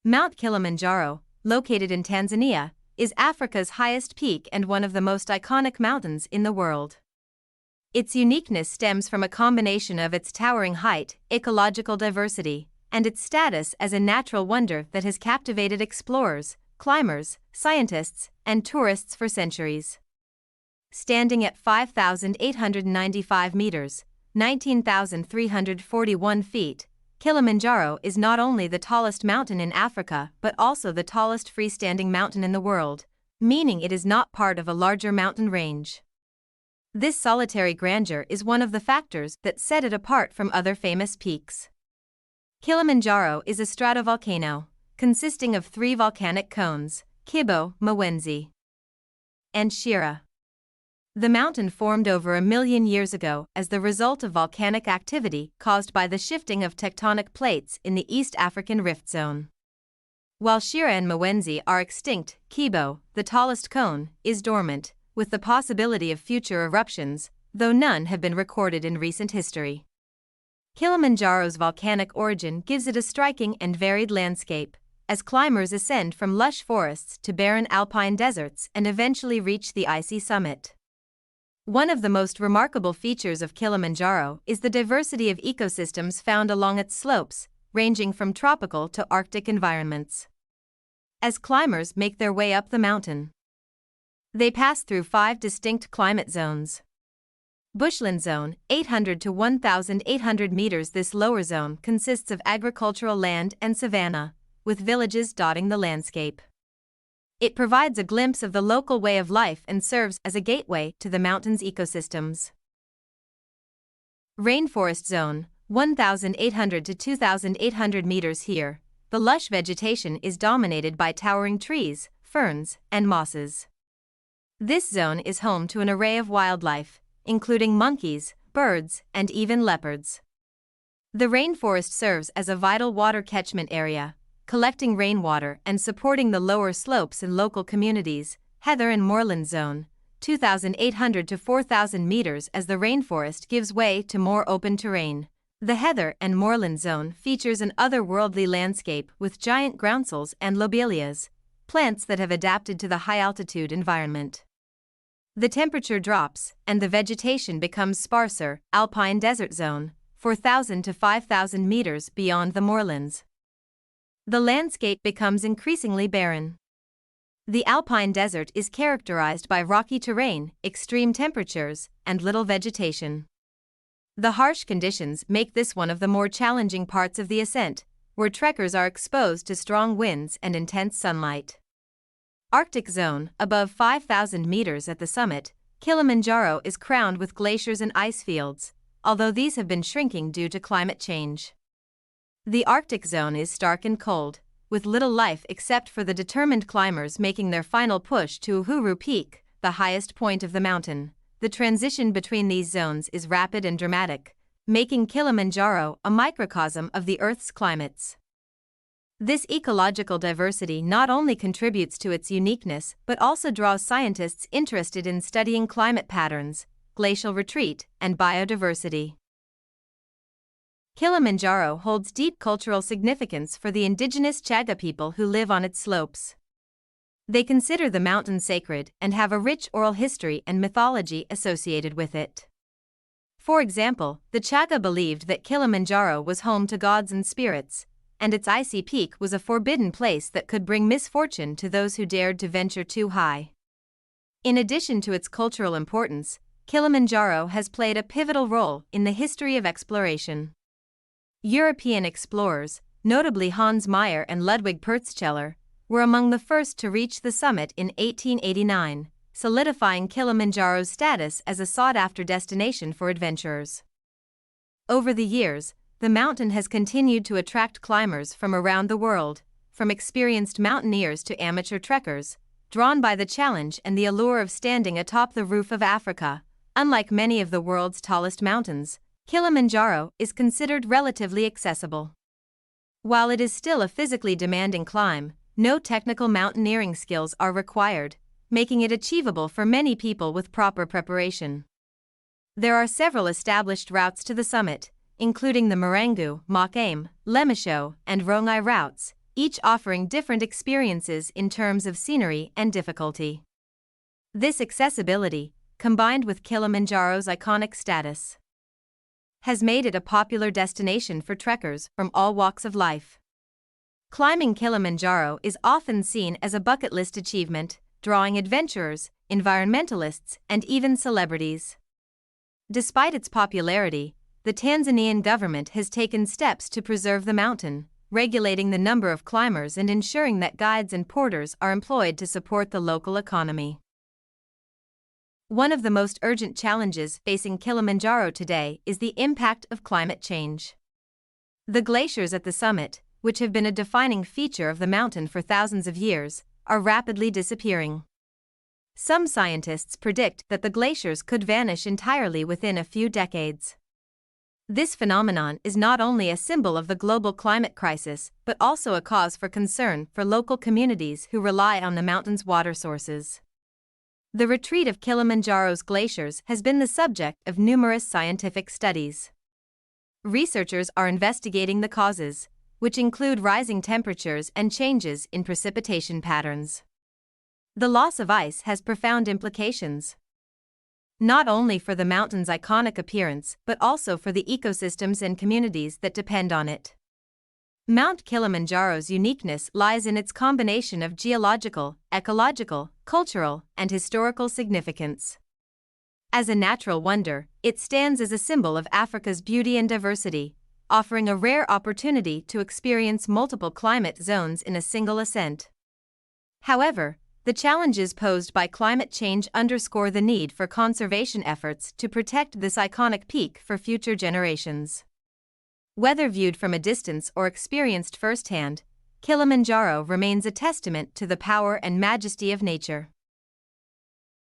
Mount Kilimanjaro, located in Tanzania, is Africa's highest peak and one of the most iconic mountains in the world. Its uniqueness stems from a combination of its towering height, ecological diversity, and its status as a natural wonder that has captivated explorers, climbers, scientists, and tourists for centuries. Standing at 5,895 meters, 19,341 feet, Kilimanjaro is not only the tallest mountain in Africa but also the tallest freestanding mountain in the world, meaning it is not part of a larger mountain range. This solitary grandeur is one of the factors that set it apart from other famous peaks. Kilimanjaro is a stratovolcano, consisting of three volcanic cones, Kibo, Mwenzi, and Shira. The mountain formed over 1 million years ago as the result of volcanic activity caused by the shifting of tectonic plates in the East African Rift Zone. While Shira and Mwenzi are extinct, Kibo, the tallest cone, is dormant, with the possibility of future eruptions, though none have been recorded in recent history. Kilimanjaro's volcanic origin gives it a striking and varied landscape, as climbers ascend from lush forests to barren alpine deserts and eventually reach the icy summit. One of the most remarkable features of Kilimanjaro is the diversity of ecosystems found along its slopes, ranging from tropical to Arctic environments. As climbers make their way up the mountain, they pass through 5 distinct climate zones. Bushland Zone, 800 to 1,800 meters. This lower zone consists of agricultural land and savanna, with villages dotting the landscape. It provides a glimpse of the local way of life and serves as a gateway to the mountain's ecosystems. Rainforest Zone, 1,800 to 2,800 meters. Here, the lush vegetation is dominated by towering trees, ferns, and mosses. This zone is home to an array of wildlife, including monkeys, birds, and even leopards. The rainforest serves as a vital water catchment area, collecting rainwater and supporting the lower slopes in local communities. Heather and Moorland Zone, 2,800 to 4,000 meters. As the rainforest gives way to more open terrain, the Heather and Moorland Zone features an otherworldly landscape with giant groundsels and lobelias, plants that have adapted to the high-altitude environment. The temperature drops, and the vegetation becomes sparser. Alpine Desert Zone, 4,000 to 5,000 meters beyond the moorlands. The landscape becomes increasingly barren. The alpine desert is characterized by rocky terrain, extreme temperatures, and little vegetation. The harsh conditions make this one of the more challenging parts of the ascent, where trekkers are exposed to strong winds and intense sunlight. Arctic Zone, above 5,000 meters at the summit, Kilimanjaro is crowned with glaciers and ice fields, although these have been shrinking due to climate change. The Arctic Zone is stark and cold, with little life except for the determined climbers making their final push to Uhuru Peak, the highest point of the mountain. The transition between these zones is rapid and dramatic, making Kilimanjaro a microcosm of the Earth's climates. This ecological diversity not only contributes to its uniqueness but also draws scientists interested in studying climate patterns, glacial retreat, and biodiversity. Kilimanjaro holds deep cultural significance for the indigenous Chaga people who live on its slopes. They consider the mountain sacred and have a rich oral history and mythology associated with it. For example, the Chaga believed that Kilimanjaro was home to gods and spirits, and its icy peak was a forbidden place that could bring misfortune to those who dared to venture too high. In addition to its cultural importance, Kilimanjaro has played a pivotal role in the history of exploration. European explorers, notably Hans Meyer and Ludwig Purtzscheller, were among the first to reach the summit in 1889, solidifying Kilimanjaro's status as a sought-after destination for adventurers. Over the years, the mountain has continued to attract climbers from around the world, from experienced mountaineers to amateur trekkers, drawn by the challenge and the allure of standing atop the roof of Africa. Unlike many of the world's tallest mountains, Kilimanjaro is considered relatively accessible. While it is still a physically demanding climb, no technical mountaineering skills are required, making it achievable for many people with proper preparation. There are several established routes to the summit, including the Marangu, Makaim, Lemesho, and Rongai routes, each offering different experiences in terms of scenery and difficulty. This accessibility, combined with Kilimanjaro's iconic status, has made it a popular destination for trekkers from all walks of life. Climbing Kilimanjaro is often seen as a bucket list achievement, drawing adventurers, environmentalists, and even celebrities. Despite its popularity, the Tanzanian government has taken steps to preserve the mountain, regulating the number of climbers and ensuring that guides and porters are employed to support the local economy. One of the most urgent challenges facing Kilimanjaro today is the impact of climate change. The glaciers at the summit, which have been a defining feature of the mountain for thousands of years, are rapidly disappearing. Some scientists predict that the glaciers could vanish entirely within a few decades. This phenomenon is not only a symbol of the global climate crisis but also a cause for concern for local communities who rely on the mountain's water sources. The retreat of Kilimanjaro's glaciers has been the subject of numerous scientific studies. Researchers are investigating the causes, which include rising temperatures and changes in precipitation patterns. The loss of ice has profound implications, not only for the mountain's iconic appearance but also for the ecosystems and communities that depend on it. Mount Kilimanjaro's uniqueness lies in its combination of geological, ecological, cultural, and historical significance. As a natural wonder, it stands as a symbol of Africa's beauty and diversity, offering a rare opportunity to experience multiple climate zones in a single ascent. However, the challenges posed by climate change underscore the need for conservation efforts to protect this iconic peak for future generations. Whether viewed from a distance or experienced firsthand, Kilimanjaro remains a testament to the power and majesty of nature.